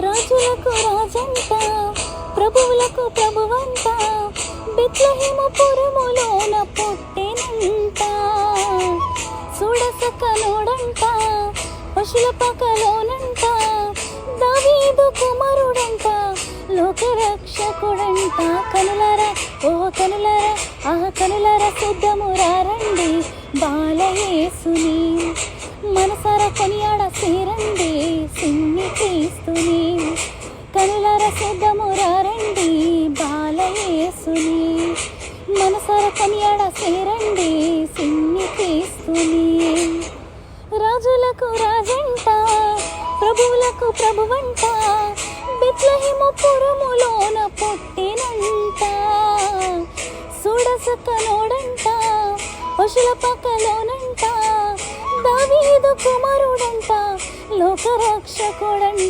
రాజులకు రాజంట, ప్రభువులకు ప్రభువంట, బెత్లెహేము పురములోన పుట్టెనంట. చూడసక్కనోడంట, పశుల పకలోనంట, దావీదు కుమారుడంట, లోకరక్షకుడంట. కనులారా ఓ కనులారా ఆ కనులారా సిద్ధమురా రండి బాలయేసుని, మనసారా కొనియాడ సేరండి సిన్ని క్రీస్తుని. కనులారా సిద్ధమురా రండి బాలయేసుని, మనసారా కొనియాడ సేరండి సిన్ని క్రీస్తుని. రాజులకు రాజంట, ప్రభువులకు ప్రభువంట, బెత్లెహేము పురములోన పుట్టినంట. చూడసక్కనోడంట, పశుల పక్కలోనంట, దావీదు కుమారుడంట, లోకరక్షకుడంట.